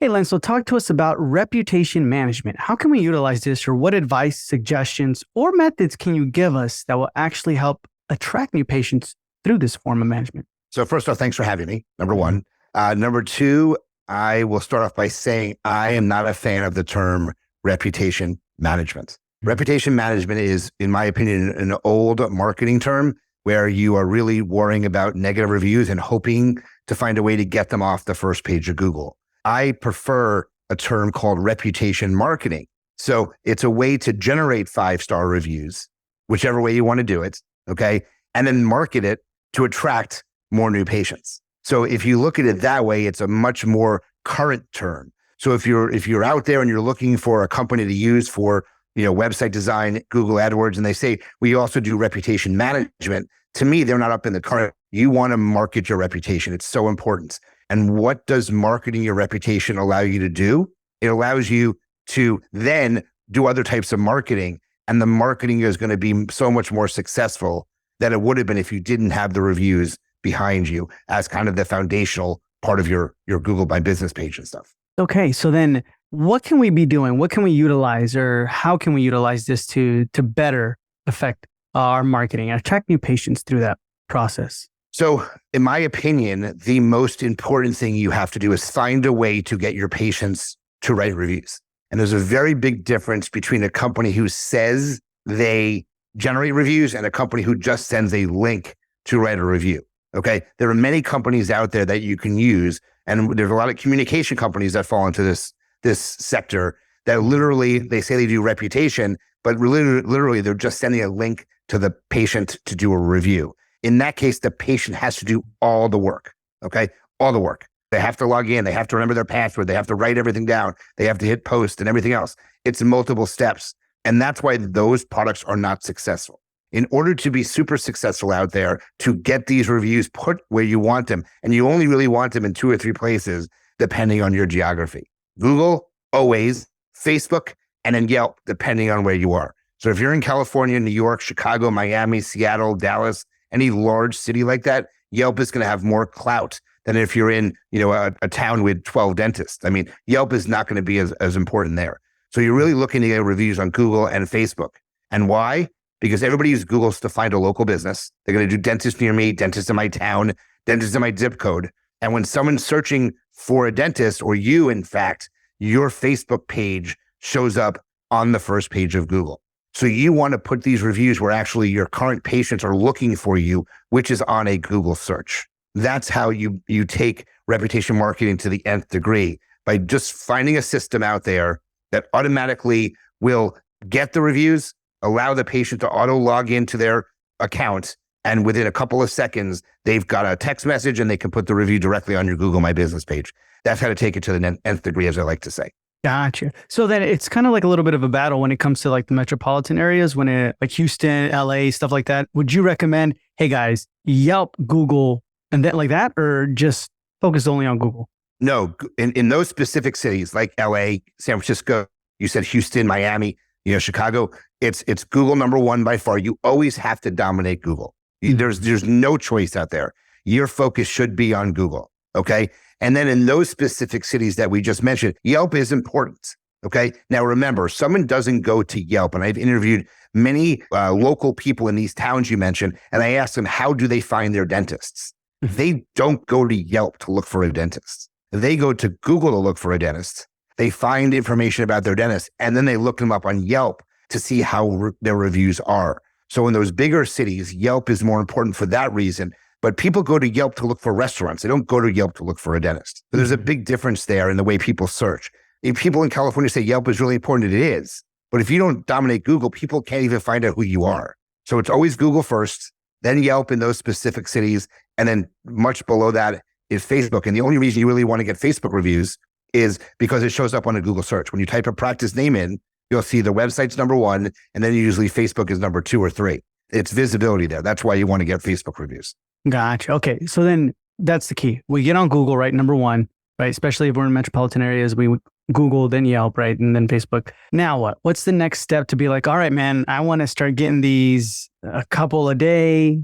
Hey, Len, so talk to us about reputation management. How can we utilize this, or what advice, suggestions, or methods can you give us that will actually help attract new patients through this form of management? So first off, thanks for having me, number one. Number two, I will start off by saying I am not a fan of the term reputation management. Reputation management is, in my opinion, an old marketing term where you are really worrying about negative reviews and hoping to find a way to get them off the first page of Google. I prefer a term called reputation marketing. So it's a way to generate 5-star reviews, whichever way you want to do it, okay? And then market it to attract more new patients. So if you look at it that way, it's a much more current term. So if you're out there and you're looking for a company to use for, website design, Google AdWords, and they say, we also do reputation management, to me, they're not up in the current. You want to market your reputation. It's so important. And what does marketing your reputation allow you to do? It allows you to then do other types of marketing, and the marketing is going to be so much more successful than it would have been if you didn't have the reviews behind you as kind of the foundational part of your Google My Business page and stuff. Okay, so then what can we be doing? What can we utilize, or how can we utilize this to better affect our marketing and attract new patients through that process? So in my opinion, the most important thing you have to do is find a way to get your patients to write reviews. And there's a very big difference between a company who says they generate reviews and a company who just sends a link to write a review. Okay. There are many companies out there that you can use. And there's a lot of communication companies that fall into this sector that literally, they say they do reputation, but literally they're just sending a link to the patient to do a review. In that case, the patient has to do all the work. Okay. All the work. They have to log in. They have to remember their password. They have to write everything down. They have to hit post and everything else. It's multiple steps. And that's why those products are not successful. In order to be super successful out there, to get these reviews put where you want them, and you only really want them in 2 or 3 places, depending on your geography. Google, always, Facebook, and then Yelp, depending on where you are. So if you're in California, New York, Chicago, Miami, Seattle, Dallas, any large city like that, Yelp is going to have more clout than if you're in, a town with 12 dentists. I mean, Yelp is not going to be as important there. So you're really looking to get reviews on Google and Facebook. And why? Because everybody uses Google to find a local business. They're going to do dentist near me, dentist in my town, dentist in my zip code. And when someone's searching for a dentist, or you, in fact, your Facebook page shows up on the first page of Google. So you want to put these reviews where actually your current patients are looking for you, which is on a Google search. That's how you take reputation marketing to the nth degree, by just finding a system out there that automatically will get the reviews, allow the patient to auto log into their account, and within a couple of seconds, they've got a text message and they can put the review directly on your Google My Business page. That's how to take it to the nth degree, as I like to say. Gotcha. So then it's kind of like a little bit of a battle when it comes to like the metropolitan areas, like Houston, LA, stuff like that. Would you recommend, hey guys, Yelp, Google, and then like that, or just focus only on Google? No, in those specific cities like LA, San Francisco, you said Houston, Miami, Chicago, it's Google number one by far. You always have to dominate Google. There's no choice out there. Your focus should be on Google. Okay. And then in those specific cities that we just mentioned, Yelp is important. Okay. Now remember, someone doesn't go to Yelp, and I've interviewed many local people in these towns you mentioned, and I asked them, how do they find their dentists? They don't go to Yelp to look for a dentist. They go to Google to look for a dentist. They find information about their dentist, and then they look them up on Yelp to see how their reviews are. So in those bigger cities, Yelp is more important for that reason. But people go to Yelp to look for restaurants. They don't go to Yelp to look for a dentist. So there's a big difference there in the way people search. If people in California say Yelp is really important, it is. But if you don't dominate Google, people can't even find out who you are. So it's always Google first, then Yelp in those specific cities, and then much below that is Facebook. And the only reason you really want to get Facebook reviews is because it shows up on a Google search. When you type a practice name in, you'll see the website's number 1, and then usually Facebook is number 2 or 3. It's visibility there. That's why you want to get Facebook reviews. Gotcha. Okay. So then that's the key. We get on Google, right? Number 1, right? Especially if we're in metropolitan areas, we Google, then Yelp, right? And then Facebook. Now what? What's the next step to be like, all right, man, I want to start getting these a couple a day,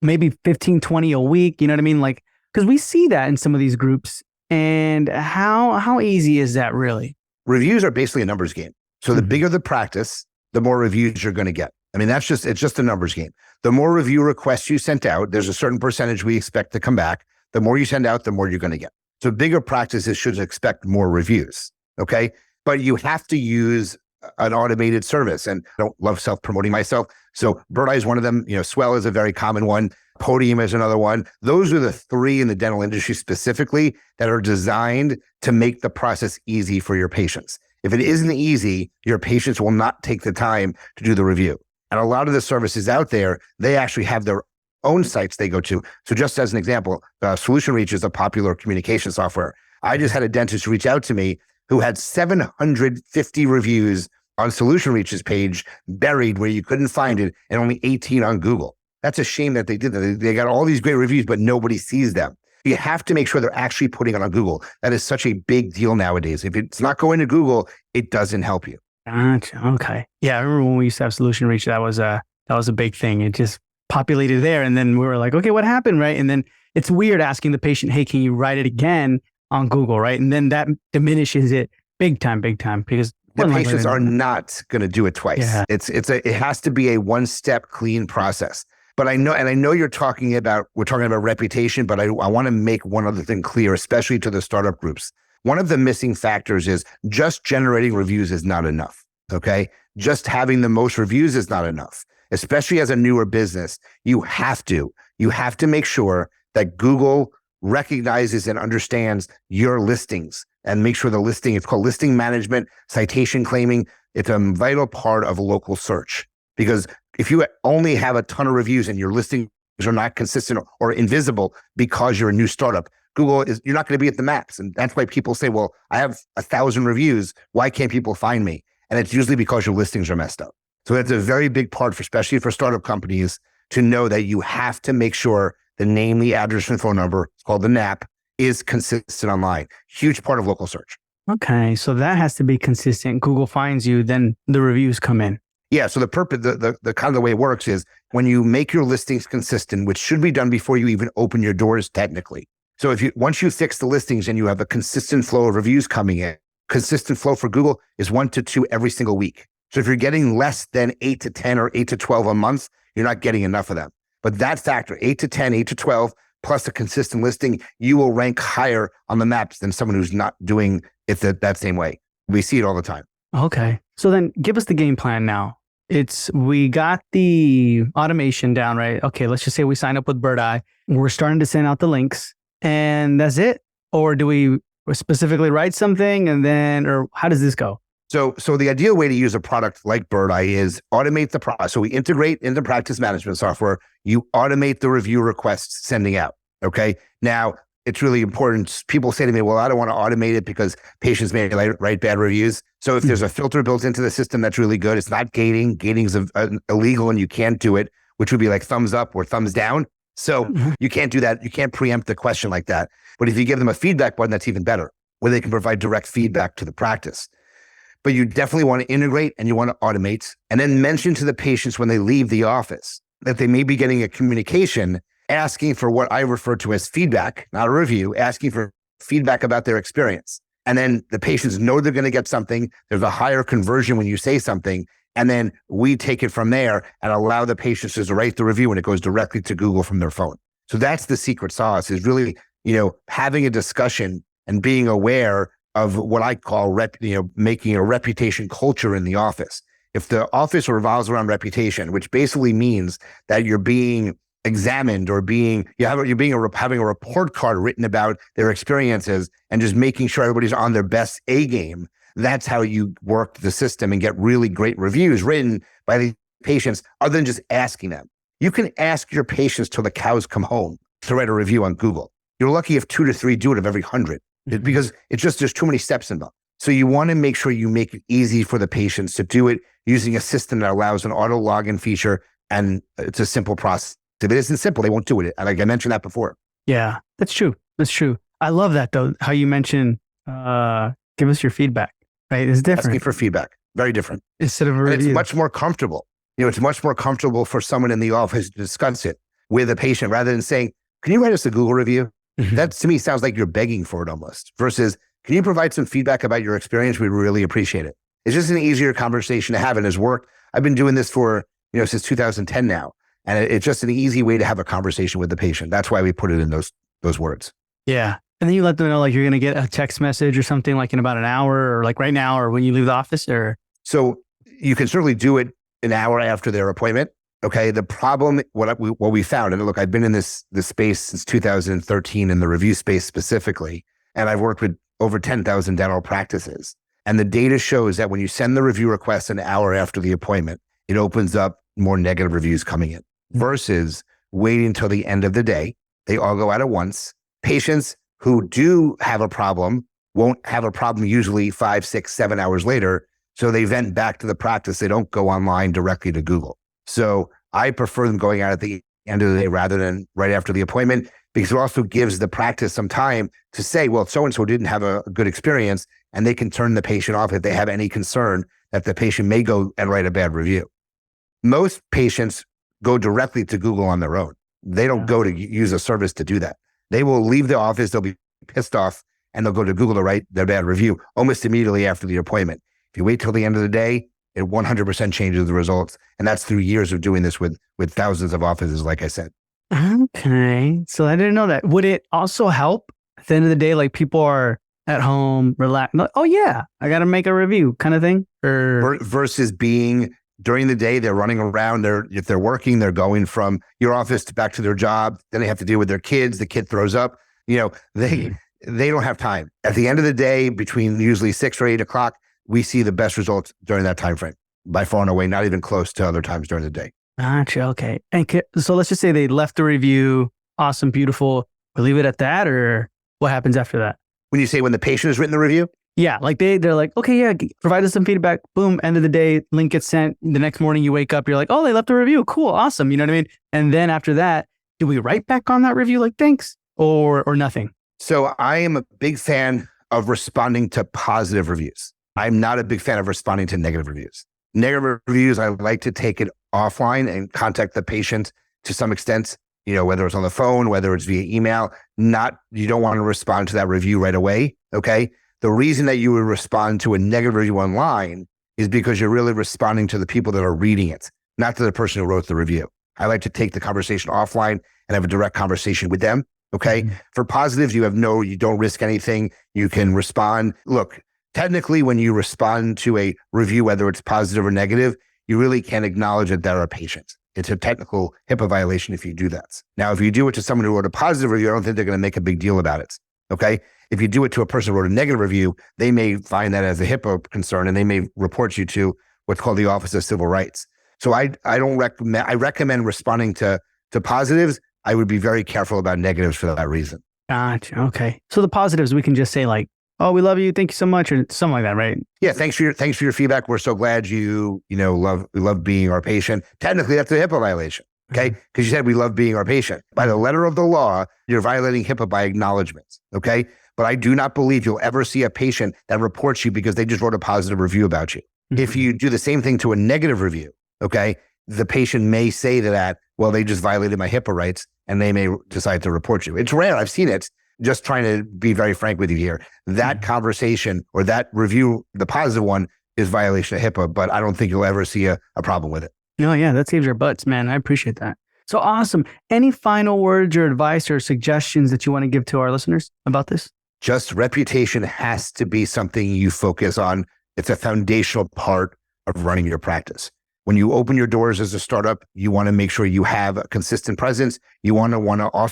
maybe 15, 20 a week. You know what I mean? Like, because we see that in some of these groups And how easy is that really? Reviews are basically a numbers game. So the Mhm. bigger the practice, the more reviews you're going to get. I mean, it's just a numbers game. The more review requests you sent out, there's a certain percentage we expect to come back. The more you send out, the more you're going to get. So bigger practices should expect more reviews. Okay. But you have to use an automated service. And I don't love self-promoting myself. So Bird Eye is one of them. Swell is a very common one. Podium is another one. Those are the three in the dental industry specifically that are designed to make the process easy for your patients. If it isn't easy, your patients will not take the time to do the review. And a lot of the services out there, they actually have their own sites they go to. So just as an example, Solution Reach is a popular communication software. I just had a dentist reach out to me who had 750 reviews on Solution Reach's page buried where you couldn't find it, and only 18 on Google. That's a shame that they did that. They got all these great reviews, but nobody sees them. You have to make sure they're actually putting it on Google. That is such a big deal nowadays. If it's not going to Google, it doesn't help you. Gotcha. Okay. Yeah, I remember when we used to have Solution Reach. That was a big thing. It just populated there, and then we were like, okay, what happened, right? And then it's weird asking the patient, hey, can you write it again on Google, right? And then that diminishes it big time, because the patients are not going to do it twice. Yeah. It has to be a one-step clean process. But I know we're talking about reputation, but I want to make one other thing clear, especially to the startup groups. One of the missing factors is just generating reviews is not enough. Okay. Just having the most reviews is not enough, especially as a newer business. You have to make sure that Google recognizes and understands your listings and make sure it's called listing management, citation claiming. It's a vital part of local search, because if you only have a ton of reviews and your listings are not consistent or invisible because you're a new startup, you're not going to be at the max. And that's why people say, well, I have 1,000 reviews. Why can't people find me? And it's usually because your listings are messed up. So that's a very big part, especially for startup companies, to know that you have to make sure the name, the address, and phone number, it's called the NAP, is consistent online. Huge part of local search. Okay. So that has to be consistent. Google finds you, then the reviews come in. Yeah. So the purpose, the kind of the way it works is when you make your listings consistent, which should be done before you even open your doors technically. So once you fix the listings and you have a consistent flow of reviews coming in, consistent flow for Google is 1 to 2 every single week. So if you're getting less than 8 to 10 or 8 to 12 a month, you're not getting enough of them. But that factor, 8 to 10, 8 to 12, plus a consistent listing, you will rank higher on the maps than someone who's not doing it that same way. We see it all the time. Okay. So then give us the game plan now. We got the automation down, right? Okay, let's just say we sign up with Bird Eye. We're starting to send out the links and that's it? Or do we specifically write something or how does this go? So the ideal way to use a product like Bird Eye is automate the process. So we integrate into practice management software. You automate the review requests sending out. Okay. Now, it's really important. People say to me, well, I don't want to automate it because patients may write bad reviews. So if there's a filter built into the system, that's really good. It's not gating. Gating is illegal and you can't do it, which would be like thumbs up or thumbs down. So you can't do that. You can't preempt the question like that. But if you give them a feedback button, that's even better, where they can provide direct feedback to the practice. But you definitely want to integrate and you want to automate, and then mention to the patients when they leave the office that they may be getting a communication asking for what I refer to as feedback, not a review, asking for feedback about their experience. And then the patients know they're going to get something. There's a higher conversion when you say something. And then we take it from there and allow the patients to write the review, and it goes directly to Google from their phone. So that's the secret sauce, is really, having a discussion and being aware of what I call making a reputation culture in the office. If the office revolves around reputation, which basically means that you're being examined or having a report card written about their experiences and just making sure everybody's on their best A game, that's how you work the system and get really great reviews written by the patients, other than just asking them. You can ask your patients till the cows come home to write a review on Google. You're lucky if 2 to 3 do it of every 100, because there's too many steps involved. So you want to make sure you make it easy for the patients to do it using a system that allows an auto login feature, and it's a simple process. If it isn't simple, they won't do it. Like I mentioned that before. Yeah, that's true. I love that though, how you mentioned, give us your feedback, right? It's different. Asking for feedback, very different. Instead of a review. And it's much more comfortable. It's much more comfortable for someone in the office to discuss it with a patient rather than saying, can you write us a Google review? That to me sounds like you're begging for it almost, versus, can you provide some feedback about your experience? We'd really appreciate it. It's just an easier conversation to have, and has worked. I've been doing this for, since 2010 now. And it's just an easy way to have a conversation with the patient. That's why we put it in those words. Yeah. And then you let them know, like, you're going to get a text message or something like in about an hour, or like right now, or when you leave the office, or. So you can certainly do it an hour after their appointment. Okay. The problem, what we found, and look, I've been in this space since 2013 in the review space specifically, and I've worked with over 10,000 dental practices. And the data shows that when you send the review request an hour after the appointment, it opens up more negative reviews coming in versus waiting until the end of the day. They all go out at once. Patients who do have a problem won't have a problem usually 5, 6, 7 hours later. So they vent back to the practice. They don't go online directly to Google. So I prefer them going out at the end of the day rather than right after the appointment, because it also gives the practice some time to say, well, so-and-so didn't have a good experience, and they can turn the patient off if they have any concern that the patient may go and write a bad review. Most patients go directly to Google on their own. They don't go to use a service to do that. They will leave the office, they'll be pissed off, and they'll go to Google to write their bad review almost immediately after the appointment. If you wait till the end of the day, it 100% changes the results. And that's through years of doing this with thousands of offices, like I said. Okay. So I didn't know that. Would it also help at the end of the day, like people are at home, relax, oh yeah, I got to make a review kind of thing? Or versus being during the day, they're running around. If they're working, they're going from your office back to their job. Then they have to deal with their kids. The kid throws up. They don't have time. At the end of the day, between usually 6 or 8 o'clock, we see the best results during that time frame, by far and away, not even close to other times during the day. Gotcha. Okay. And so let's just say they left a review. Awesome. Beautiful. We leave it at that, or what happens after that? When you say when the patient has written the review? Yeah. Like they're like, okay, yeah, provide us some feedback. Boom. End of the day, link gets sent. The next morning you wake up, you're like, oh, they left a review. Cool. Awesome. You know what I mean? And then after that, do we write back on that review like thanks or nothing? So I am a big fan of responding to positive reviews. I'm not a big fan of responding to negative reviews. Negative reviews, I like to take it offline and contact the patient to some extent, whether it's on the phone, whether it's via email. You don't want to respond to that review right away. Okay. The reason that you would respond to a negative review online is because you're really responding to the people that are reading it, not to the person who wrote the review. I like to take the conversation offline and have a direct conversation with them. Okay. Mm-hmm. For positives, you don't risk anything. You can respond. Look, technically, when you respond to a review, whether it's positive or negative, you really can't acknowledge that they're a patient. It's a technical HIPAA violation if you do that. Now, if you do it to someone who wrote a positive review, I don't think they're going to make a big deal about it. Okay. If you do it to a person who wrote a negative review, they may find that as a HIPAA concern, and they may report you to what's called the Office of Civil Rights. So I recommend responding to positives. I would be very careful about negatives for that reason. Gotcha. Okay. So the positives, we can just say like, oh, we love you. Thank you so much. Or something like that, right? Yeah. Thanks for your feedback. We're so glad you love being our patient. Technically, that's a HIPAA violation. Okay. Because you said we love being our patient. By the letter of the law, you're violating HIPAA by acknowledgement. Okay. But I do not believe you'll ever see a patient that reports you because they just wrote a positive review about you. Mm-hmm. If you do the same thing to a negative review, okay, the patient may say to that, well, they just violated my HIPAA rights, and they may decide to report you. It's rare. I've seen it. Just trying to be very frank with you here. That conversation or that review, the positive one, is violation of HIPAA, but I don't think you'll ever see a problem with it. No, yeah, that saves our butts, man. I appreciate that. So awesome. Any final words or advice or suggestions that you want to give to our listeners about this? Just reputation has to be something you focus on. It's a foundational part of running your practice. When you open your doors as a startup, you want to make sure you have a consistent presence. You also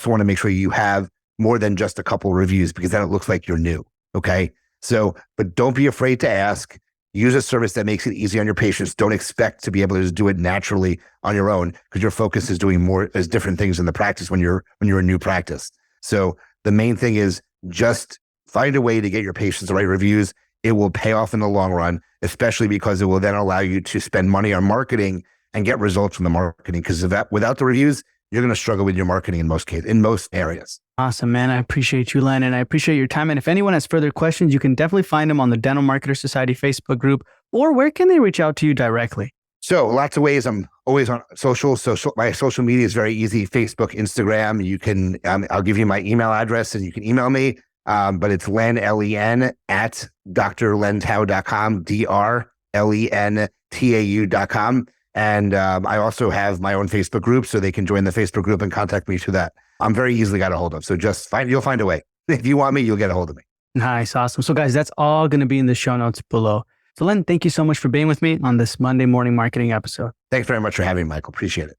want to make sure you have more than just a couple of reviews, because then it looks like you're new. Okay. So, but don't be afraid to ask. Use a service that makes it easy on your patients. Don't expect to be able to just do it naturally on your own, because your focus is doing more as different things in the practice when you're a new practice. So the main thing is just find a way to get your patients the right reviews. It will pay off in the long run, especially because it will then allow you to spend money on marketing and get results from the marketing. Because without the reviews, you're going to struggle with your marketing in most cases, in most areas. Awesome, man. I appreciate you, Len, and I appreciate your time. And if anyone has further questions, you can definitely find them on the Dental Marketer Society Facebook group, or where can they reach out to you directly? So lots of ways. I'm always on social. My social media is very easy. Facebook, Instagram. You can, I'll give you my email address and you can email me. But it's Len, L-E-N at drlentau.com, drlentau.com. And I also have my own Facebook group, so they can join the Facebook group and contact me through that. I'm very easily got a hold of. So you'll find a way. If you want me, you'll get a hold of me. Nice. Awesome. So guys, that's all going to be in the show notes below. So Len, thank you so much for being with me on this Monday morning marketing episode. Thanks very much for having me, Michael. Appreciate it.